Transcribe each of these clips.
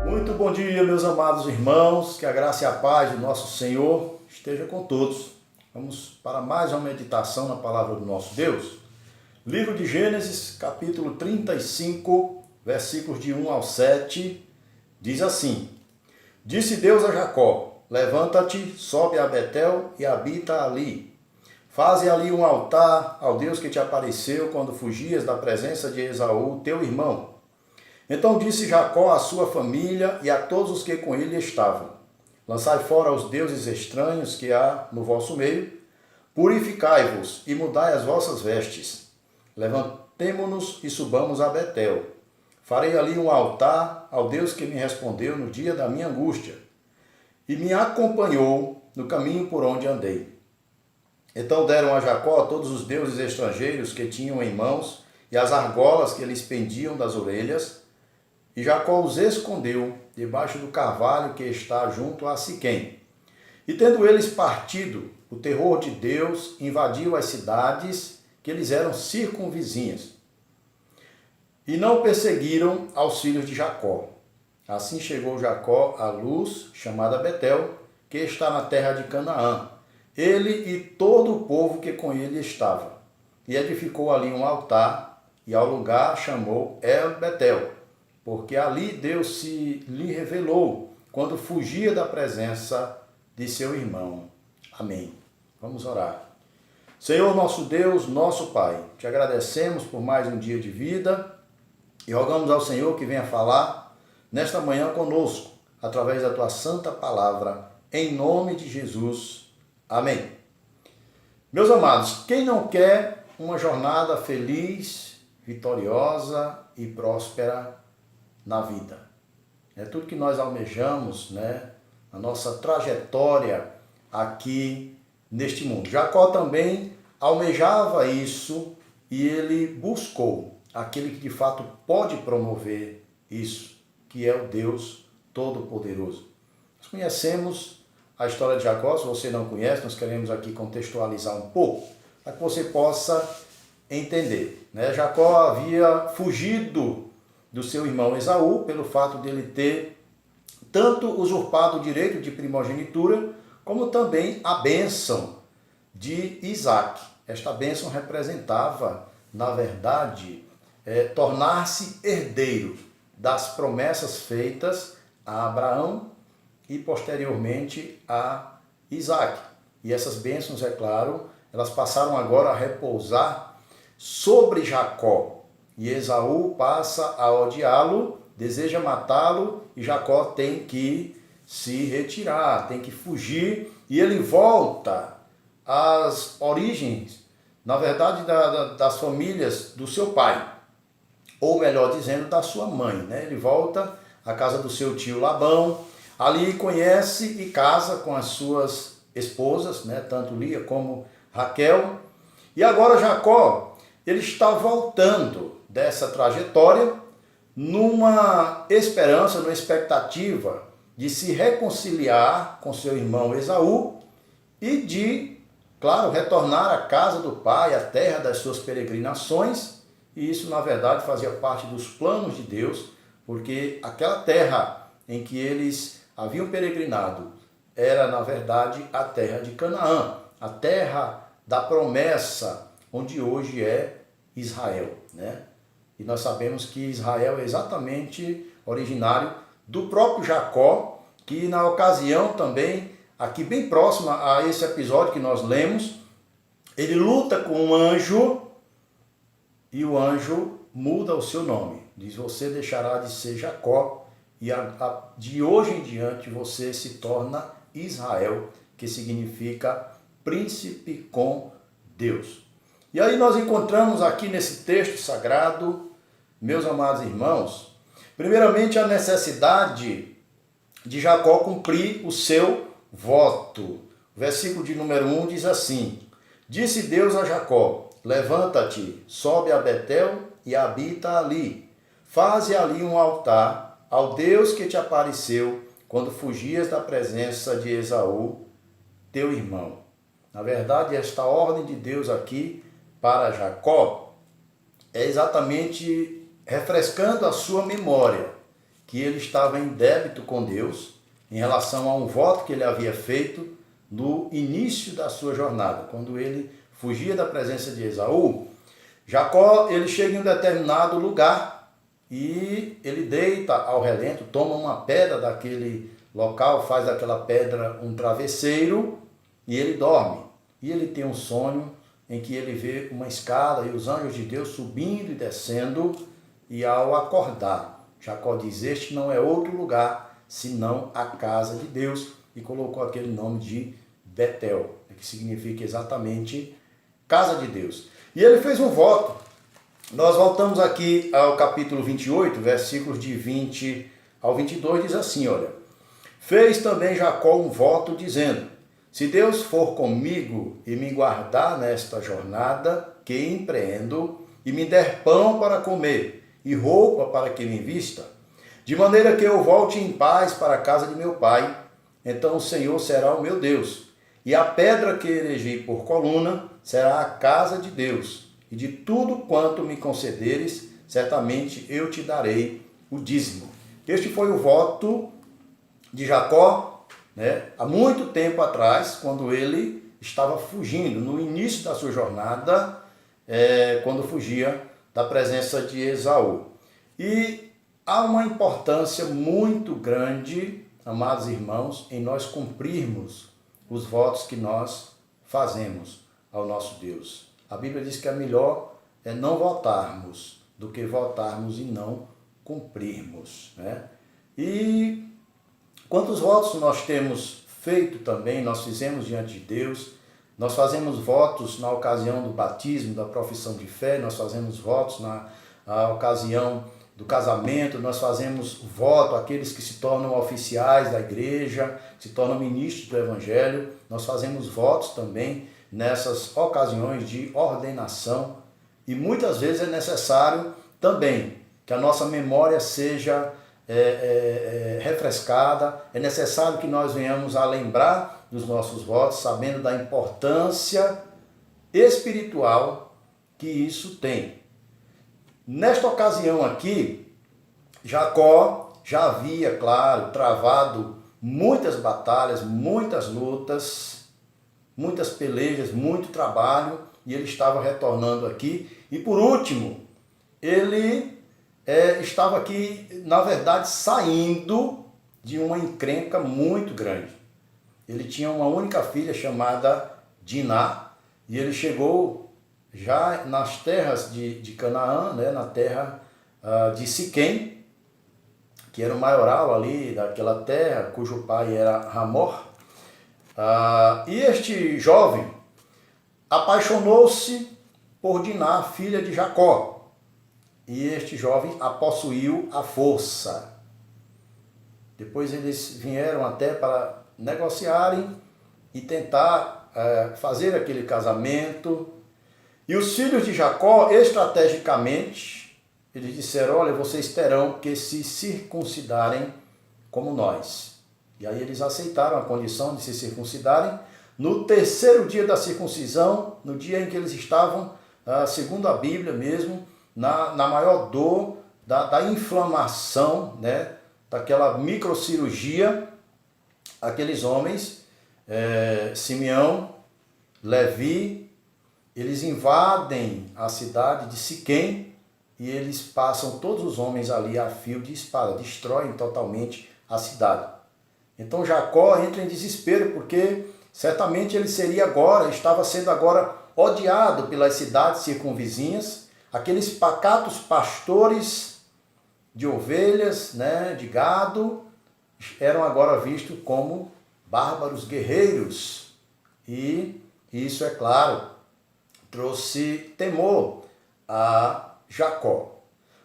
Muito bom dia, meus amados irmãos, que a graça e a paz do nosso Senhor esteja com todos. Vamos para mais uma meditação na palavra do nosso Deus. Livro de Gênesis, capítulo 35, versículos de 1 ao 7, diz assim: Disse Deus a Jacó: Levanta-te, sobe a Betel e habita ali. Faze ali um altar ao Deus que te apareceu quando fugias da presença de Esaú, teu irmão. Então disse Jacó à sua família e a todos os que com ele estavam: Lançai fora os deuses estranhos que há no vosso meio, purificai-vos e mudai as vossas vestes. Levantemo-nos e subamos a Betel. Farei ali um altar ao Deus que me respondeu no dia da minha angústia e me acompanhou no caminho por onde andei. Então deram a Jacó todos os deuses estrangeiros que tinham em mãos e as argolas que lhes pendiam das orelhas, e Jacó os escondeu debaixo do carvalho que está junto a Siquém. E tendo eles partido, o terror de Deus invadiu as cidades que lhes eram circunvizinhas. E não perseguiram aos filhos de Jacó. Assim chegou Jacó à luz, chamada Betel, que está na terra de Canaã, ele e todo o povo que com ele estava. E edificou ali um altar, e ao lugar chamou El Betel, porque ali Deus se lhe revelou, quando fugia da presença de seu irmão. Amém. Vamos orar. Senhor nosso Deus, nosso Pai, te agradecemos por mais um dia de vida e rogamos ao Senhor que venha falar nesta manhã conosco, através da tua santa palavra, em nome de Jesus. Amém. Meus amados, quem não quer uma jornada feliz, vitoriosa e próspera na vida? É tudo que nós almejamos, né? A nossa trajetória aqui neste mundo. Jacó também almejava isso e ele buscou aquele que de fato pode promover isso, que é o Deus Todo-Poderoso. Nós conhecemos a história de Jacó. Se você não conhece, nós queremos aqui contextualizar um pouco, para que você possa entender, né? Jacó havia fugido do seu irmão Esaú pelo fato dele ter tanto usurpado o direito de primogenitura, como também a bênção de Isaac. Esta bênção representava, na verdade, tornar-se herdeiro das promessas feitas a Abraão e posteriormente a Isaac. E essas bênçãos, é claro, elas passaram agora a repousar sobre Jacó. E Esaú passa a odiá-lo, deseja matá-lo, e Jacó tem que se retirar, tem que fugir, e ele volta às origens, na verdade, das famílias do seu pai, ou melhor dizendo, da sua mãe, né? Ele volta à casa do seu tio Labão, ali conhece e casa com as suas esposas, né? Tanto Lia como Raquel, e agora Jacó, ele está voltando dessa trajetória numa esperança, numa expectativa de se reconciliar com seu irmão Esaú e de, claro, retornar à casa do pai, à terra das suas peregrinações. E isso, na verdade, fazia parte dos planos de Deus, porque aquela terra em que eles haviam peregrinado era, na verdade, a terra de Canaã, a terra da promessa, onde hoje é Israel, né? E nós sabemos que Israel é exatamente originário do próprio Jacó, que na ocasião também, aqui bem próxima a esse episódio que nós lemos, ele luta com um anjo e o anjo muda o seu nome. Diz: você deixará de ser Jacó e de hoje em diante você se torna Israel, que significa príncipe com Deus. E aí nós encontramos aqui nesse texto sagrado, meus amados irmãos, primeiramente a necessidade de Jacó cumprir o seu voto. O versículo de número 1 diz assim: Disse Deus a Jacó: Levanta-te, sobe a Betel e habita ali. Faze ali um altar ao Deus que te apareceu quando fugias da presença de Esaú, teu irmão. Na verdade, esta ordem de Deus aqui para Jacó é exatamente refrescando a sua memória, que ele estava em débito com Deus em relação a um voto que ele havia feito no início da sua jornada, quando ele fugia da presença de Esaú. Jacó, ele chega em um determinado lugar e ele deita ao relento, toma uma pedra daquele local, faz daquela pedra um travesseiro e ele dorme. E ele tem um sonho em que ele vê uma escada e os anjos de Deus subindo e descendo, e ao acordar, Jacó diz: este não é outro lugar senão a casa de Deus, e colocou aquele nome de Betel, que significa exatamente casa de Deus. E ele fez um voto. Nós voltamos aqui ao capítulo 28, versículos de 20 ao 22, diz assim, olha: fez também Jacó um voto dizendo: se Deus for comigo e me guardar nesta jornada que empreendo, e me der pão para comer e roupa para que me vista, de maneira que eu volte em paz para a casa de meu pai, então o Senhor será o meu Deus, e a pedra que erigi por coluna será a casa de Deus, e de tudo quanto me concederes, certamente eu te darei o dízimo. Este foi o voto de Jacó, né, há muito tempo atrás, quando ele estava fugindo, no início da sua jornada, quando fugia da presença de Esaú. E há uma importância muito grande, amados irmãos, em nós cumprirmos os votos que nós fazemos ao nosso Deus. A Bíblia diz que é melhor não votarmos do que votarmos e não cumprirmos, né? E quantos votos nós temos feito também, nós fizemos diante de Deus. Nós fazemos votos na ocasião do batismo, da profissão de fé, nós fazemos votos na ocasião do casamento, nós fazemos voto àqueles que se tornam oficiais da igreja, se tornam ministros do evangelho, nós fazemos votos também nessas ocasiões de ordenação, e muitas vezes é necessário também que a nossa memória seja refrescada, é necessário que nós venhamos a lembrar dos nossos votos, sabendo da importância espiritual que isso tem. Nesta ocasião aqui, Jacó já havia, claro, travado muitas batalhas, muitas lutas, muitas pelejas, muito trabalho, e ele estava retornando aqui. E por último, ele estava aqui, na verdade, saindo de uma encrenca muito grande. Ele tinha uma única filha chamada Diná, e ele chegou já nas terras de Canaã, né, na terra de Siquém, que era o maioral ali daquela terra, cujo pai era Hamor. E este jovem apaixonou-se por Diná, filha de Jacó, e este jovem a possuiu à força. Depois eles vieram até para negociarem e tentar fazer aquele casamento. E os filhos de Jacó, estrategicamente, eles disseram: olha, vocês terão que se circuncidarem como nós. E aí eles aceitaram a condição de se circuncidarem. No terceiro dia da circuncisão, no dia em que eles estavam, segundo a Bíblia mesmo, na maior dor da inflamação, né, daquela microcirurgia, aqueles homens, Simeão, Levi, eles invadem a cidade de Siquém e eles passam todos os homens ali a fio de espada, destroem totalmente a cidade. Então Jacó entra em desespero, porque certamente ele estava sendo agora odiado pelas cidades circunvizinhas, aqueles pacatos pastores de ovelhas, né, de gado, eram agora vistos como bárbaros guerreiros. E isso, é claro, trouxe temor a Jacó.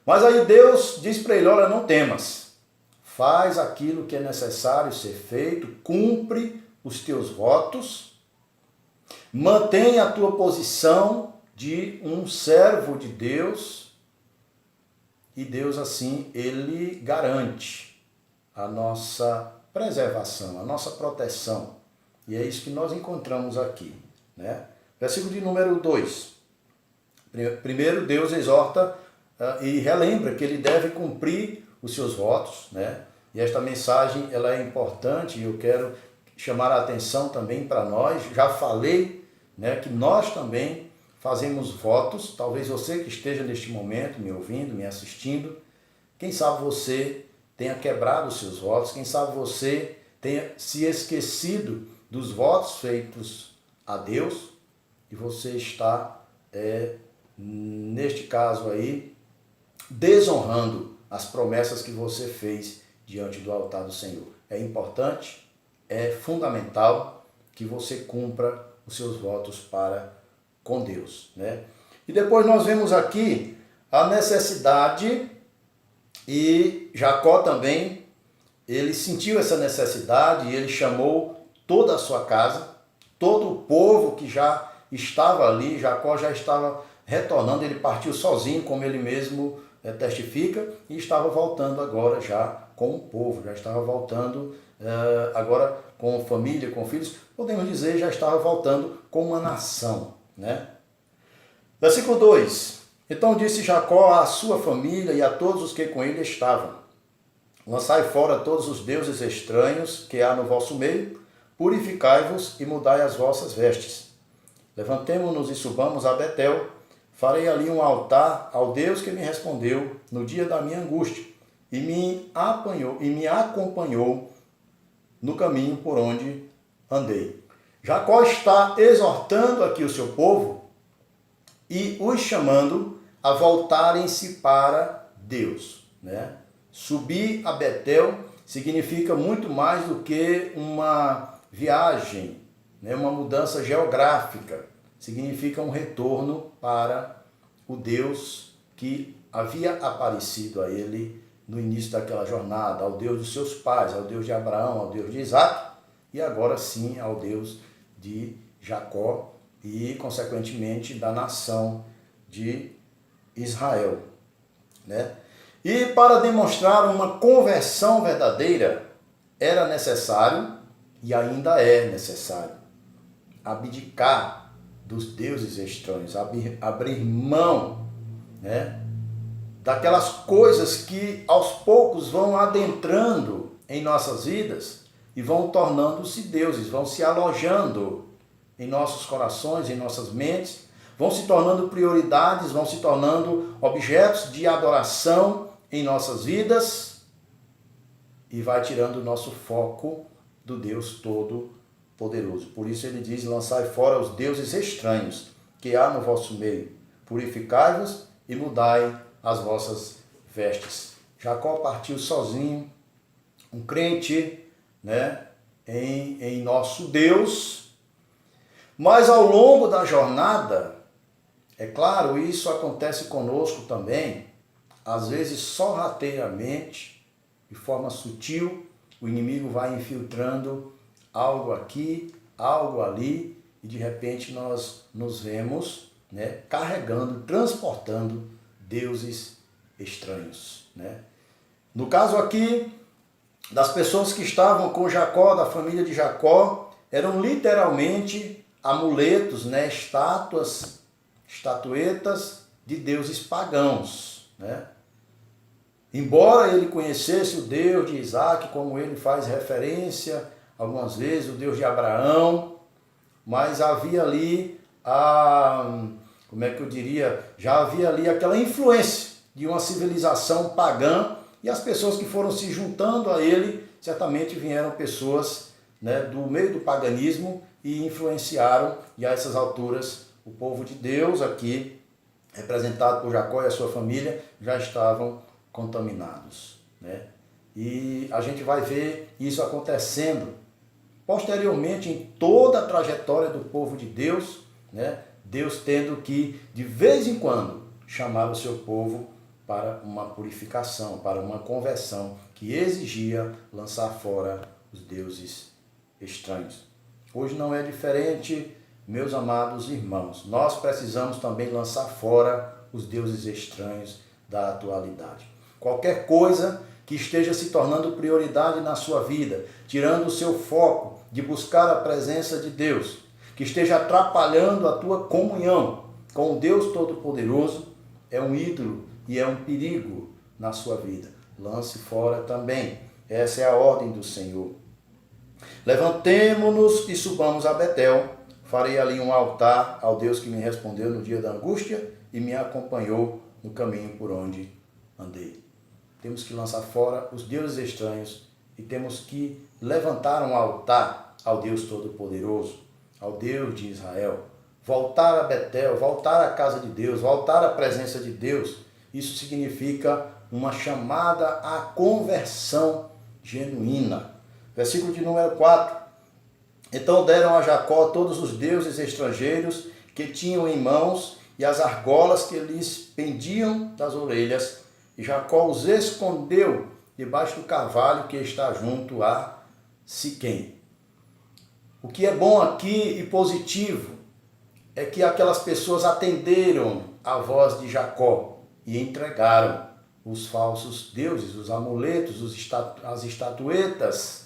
Mas aí Deus diz para ele: olha, não temas, faz aquilo que é necessário ser feito, cumpre os teus votos, mantém a tua posição de um servo de Deus, e Deus assim, ele garante a nossa preservação, a nossa proteção. E é isso que nós encontramos aqui, né? Versículo de número 2. Primeiro, Deus exorta e relembra que ele deve cumprir os seus votos, né? E esta mensagem ela é importante e eu quero chamar a atenção também para nós. Já falei, né, que nós também fazemos votos. Talvez você que esteja neste momento me ouvindo, me assistindo, quem sabe você tenha quebrado os seus votos, quem sabe você tenha se esquecido dos votos feitos a Deus e você está, neste caso aí, desonrando as promessas que você fez diante do altar do Senhor. É importante, é fundamental que você cumpra os seus votos para com Deus, né? E depois nós vemos aqui a necessidade, e Jacó também, ele sentiu essa necessidade e ele chamou toda a sua casa, todo o povo que já estava ali. Jacó já estava retornando, ele partiu sozinho, como ele mesmo testifica, e estava voltando agora já com o povo, já estava voltando agora com família, com filhos, podemos dizer, já estava voltando com uma nação, né? Versículo 2: Então disse Jacó à sua família e a todos os que com ele estavam: Lançai fora todos os deuses estranhos que há no vosso meio, purificai-vos e mudai as vossas vestes. Levantemo-nos e subamos a Betel, farei ali um altar ao Deus que me respondeu no dia da minha angústia e me acompanhou no caminho por onde andei. Jacó está exortando aqui o seu povo e os chamando a voltarem-se para Deus, né? Subir a Betel significa muito mais do que uma viagem, né? Uma mudança geográfica. Significa um retorno para o Deus que havia aparecido a ele no início daquela jornada, ao Deus dos seus pais, ao Deus de Abraão, ao Deus de Isaac, e agora sim ao Deus de Jacó e, consequentemente, da nação de Israel, né? E para demonstrar uma conversão verdadeira, era necessário, e ainda é necessário, abdicar dos deuses estranhos, abrir mão, né, daquelas coisas que aos poucos vão adentrando em nossas vidas e vão tornando-se deuses, vão se alojando em nossos corações, em nossas mentes, vão se tornando prioridades, vão se tornando objetos de adoração em nossas vidas e vai tirando o nosso foco do Deus Todo-Poderoso. Por isso ele diz: lançai fora os deuses estranhos que há no vosso meio, purificai-vos e mudai as vossas vestes. Jacó partiu sozinho, um crente, né, em nosso Deus, mas ao longo da jornada, é claro, isso acontece conosco também, às vezes sorrateiramente, de forma sutil, o inimigo vai infiltrando algo aqui, algo ali, e de repente nós nos vemos, né, carregando, transportando deuses estranhos, né? No caso aqui, das pessoas que estavam com Jacó, da família de Jacó, eram literalmente amuletos, né, estatuetas de deuses pagãos, né? Embora ele conhecesse o Deus de Isaac, como ele faz referência algumas vezes, o Deus de Abraão, mas havia ali já havia ali aquela influência de uma civilização pagã, e as pessoas que foram se juntando a ele, certamente vieram pessoas, né, do meio do paganismo e influenciaram, e a essas alturas o povo de Deus aqui, representado por Jacó e a sua família, já estavam contaminados, né? E a gente vai ver isso acontecendo posteriormente em toda a trajetória do povo de Deus, né? Deus tendo que, de vez em quando, chamar o seu povo para uma purificação, para uma conversão que exigia lançar fora os deuses estranhos. Hoje não é diferente, meus amados irmãos. Nós precisamos também lançar fora os deuses estranhos da atualidade. Qualquer coisa que esteja se tornando prioridade na sua vida, tirando o seu foco de buscar a presença de Deus, que esteja atrapalhando a tua comunhão, com o Deus Todo-Poderoso é um ídolo e é um perigo na sua vida. Lance fora também. Essa é a ordem do Senhor. Levantemo-nos e subamos a Betel. Farei ali um altar ao Deus que me respondeu no dia da angústia e me acompanhou no caminho por onde andei. Temos que lançar fora os deuses estranhos e temos que levantar um altar ao Deus Todo-Poderoso, ao Deus de Israel. Voltar a Betel, voltar à casa de Deus, voltar à presença de Deus. Isso significa uma chamada à conversão genuína. Versículo de número 4. Então deram a Jacó todos os deuses estrangeiros que tinham em mãos e as argolas que lhes pendiam das orelhas. E Jacó os escondeu debaixo do carvalho que está junto a Siquém. O que é bom aqui e positivo é que aquelas pessoas atenderam a voz de Jacó e entregaram os falsos deuses, os amuletos, as estatuetas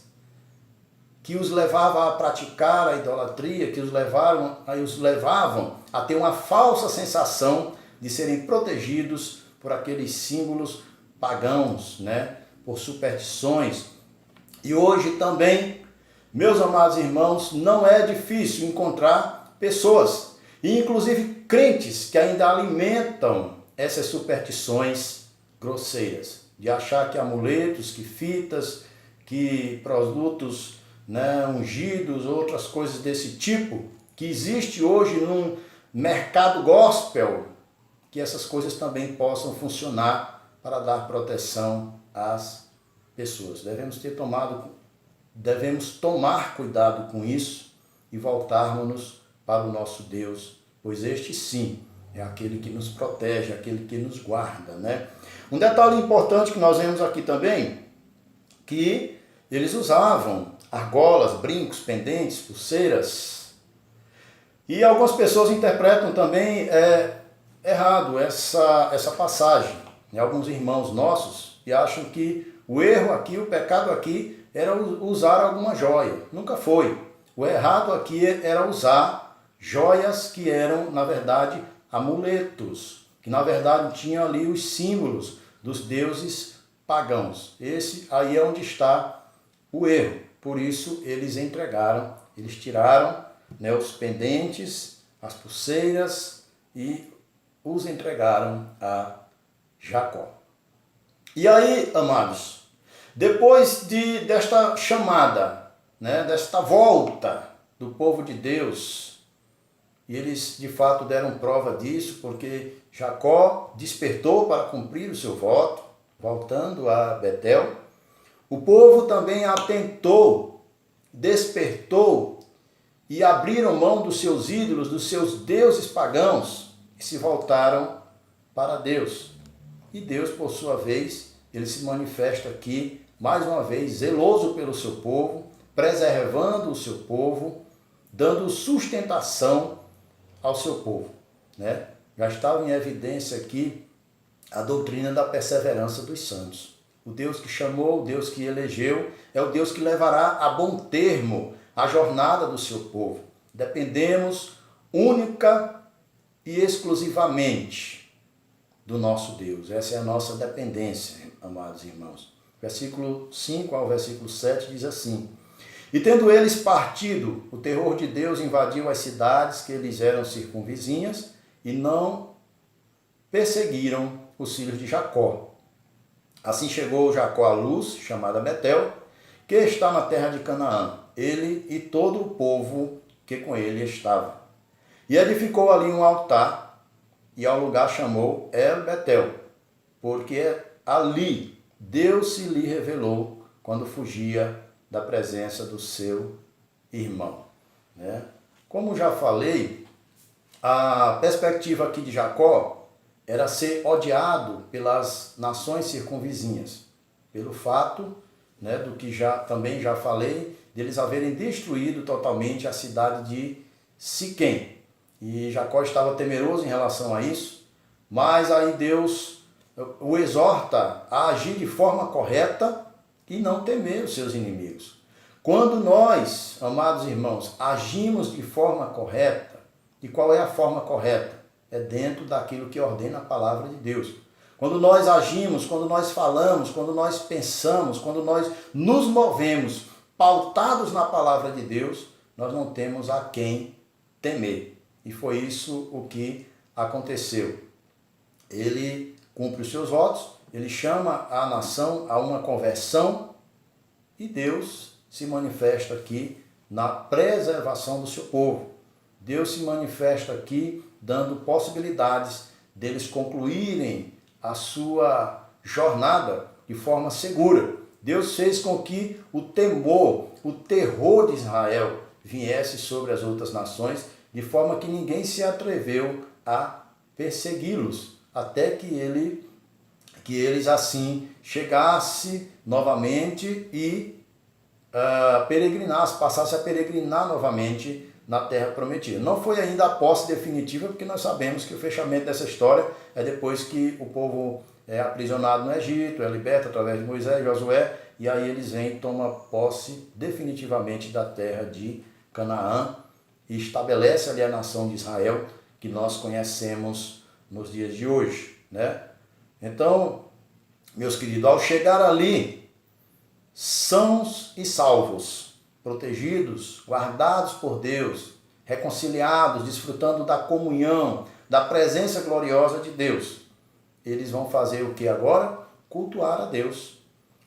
que os levavam a praticar a idolatria, que os levavam a ter uma falsa sensação de serem protegidos por aqueles símbolos pagãos, né? Por superstições. E hoje também, meus amados irmãos, não é difícil encontrar pessoas, e inclusive crentes, que ainda alimentam essas superstições grosseiras, de achar que amuletos, que fitas, que produtos, né, ungidos, outras coisas desse tipo, que existe hoje num mercado gospel, que essas coisas também possam funcionar para dar proteção às pessoas. Devemos tomar cuidado com isso e voltarmos para o nosso Deus, pois este sim é aquele que nos protege, aquele que nos guarda, né? Um detalhe importante que nós vemos aqui também, que eles usavam argolas, brincos, pendentes, pulseiras. E algumas pessoas interpretam também errado essa passagem. E alguns irmãos nossos e acham que o erro aqui, o pecado aqui, era usar alguma joia. Nunca foi. O errado aqui era usar joias que eram, na verdade, amuletos, que na verdade tinham ali os símbolos dos deuses pagãos. Esse aí é onde está o erro. Por isso eles entregaram, eles tiraram, né, os pendentes, as pulseiras e os entregaram a Jacó. E aí, amados, depois desta chamada, né, desta volta do povo de Deus, e eles de fato deram prova disso, porque Jacó despertou para cumprir o seu voto, voltando a Betel. O povo também atentou, despertou e abriram mão dos seus ídolos, dos seus deuses pagãos e se voltaram para Deus. E Deus, por sua vez, ele se manifesta aqui, mais uma vez, zeloso pelo seu povo, preservando o seu povo, dando sustentação ao seu povo, né? Já estava em evidência aqui a doutrina da perseverança dos santos. O Deus que chamou, o Deus que elegeu, é o Deus que levará a bom termo a jornada do seu povo. Dependemos única e exclusivamente do nosso Deus. Essa é a nossa dependência, amados irmãos. Versículo 5 ao versículo 7 diz assim: E tendo eles partido, o terror de Deus invadiu as cidades que lhes eram circunvizinhas e não perseguiram os filhos de Jacó. Assim chegou Jacó à luz, chamada Betel, que está na terra de Canaã, ele e todo o povo que com ele estava. E edificou ali um altar, e ao lugar chamou El Betel, porque ali Deus se lhe revelou quando fugia da presença do seu irmão, né? Como já falei, a perspectiva aqui de Jacó era ser odiado pelas nações circunvizinhas, pelo fato, né, do que também já falei, deles haverem destruído totalmente a cidade de Siquém. E Jacó estava temeroso em relação a isso, mas aí Deus o exorta a agir de forma correta e não temer os seus inimigos. Quando nós, amados irmãos, agimos de forma correta, e qual é a forma correta? é dentro daquilo que ordena a palavra de Deus. Quando nós agimos, quando nós falamos, quando nós pensamos, quando nós nos movemos pautados na palavra de Deus, nós não temos a quem temer. E foi isso o que aconteceu. Ele cumpre os seus votos, ele chama a nação a uma conversão e Deus se manifesta aqui na preservação do seu povo. Deus se manifesta aqui dando possibilidades deles concluírem a sua jornada de forma segura. Deus fez com que o temor, o terror de Israel viesse sobre as outras nações, de forma que ninguém se atreveu a persegui-los, até que eles assim chegassem novamente e passassem a peregrinar novamente na terra prometida. Não foi ainda a posse definitiva, porque nós sabemos que o fechamento dessa história é depois que o povo é aprisionado no Egito, é liberto através de Moisés e Josué, e aí eles vêm e tomam posse definitivamente da terra de Canaã e estabelece ali a nação de Israel que nós conhecemos nos dias de hoje, né? Então, meus queridos, ao chegar ali, sãos e salvos, protegidos, guardados por Deus, reconciliados, desfrutando da comunhão, da presença gloriosa de Deus, eles vão fazer o que agora? Cultuar a Deus.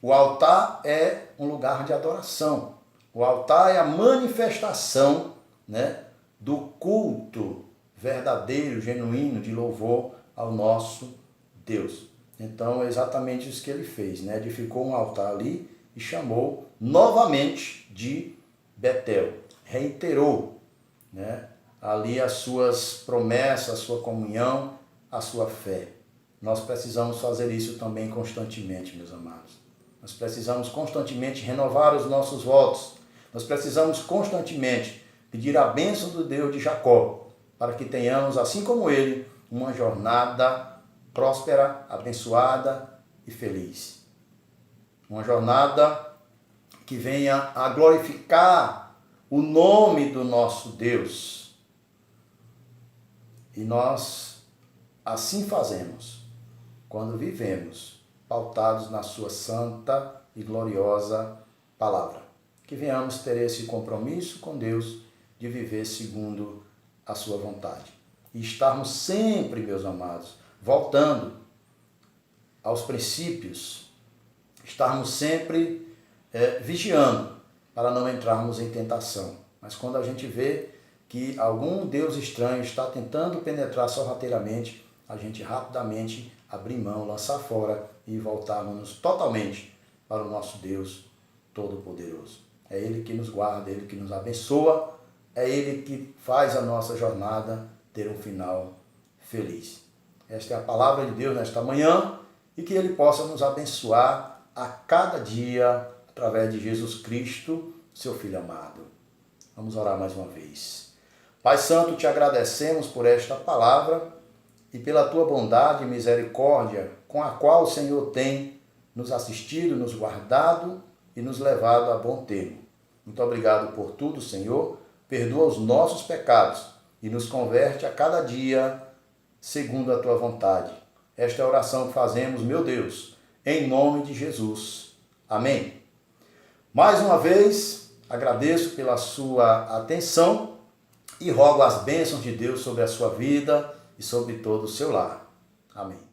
O altar é um lugar de adoração. O altar é a manifestação, né, do culto verdadeiro, genuíno, de louvor ao nosso Deus. Então é exatamente isso que ele fez, né? Edificou um altar ali e chamou novamente de Betel. Reiterou, né, ali as suas promessas, a sua comunhão, a sua fé. Nós precisamos fazer isso também constantemente, meus amados. Nós precisamos constantemente renovar os nossos votos. Nós precisamos constantemente pedir a bênção do Deus de Jacó, para que tenhamos, assim como ele, uma jornada próspera, abençoada e feliz. Uma jornada que venha a glorificar o nome do nosso Deus. E nós assim fazemos quando vivemos pautados na sua santa e gloriosa palavra. Que venhamos ter esse compromisso com Deus de viver segundo a sua vontade. E estarmos sempre, meus amados, voltando aos princípios, estarmos sempre vigiando para não entrarmos em tentação. Mas quando a gente vê que algum Deus estranho está tentando penetrar sorrateiramente, a gente rapidamente abrir mão, lançar fora e voltarmos totalmente para o nosso Deus Todo-Poderoso. É Ele que nos guarda, é Ele que nos abençoa, é Ele que faz a nossa jornada ter um final feliz. Esta é a palavra de Deus nesta manhã e que Ele possa nos abençoar a cada dia através de Jesus Cristo, seu Filho amado. Vamos orar mais uma vez. Pai Santo, te agradecemos por esta palavra e pela tua bondade e misericórdia com a qual o Senhor tem nos assistido, nos guardado e nos levado a bom termo. Muito obrigado por tudo, Senhor. Perdoa os nossos pecados e nos converte a cada dia segundo a tua vontade. Esta é a oração que fazemos, meu Deus, em nome de Jesus. Amém. Mais uma vez, agradeço pela sua atenção e rogo as bênçãos de Deus sobre a sua vida e sobre todo o seu lar. Amém.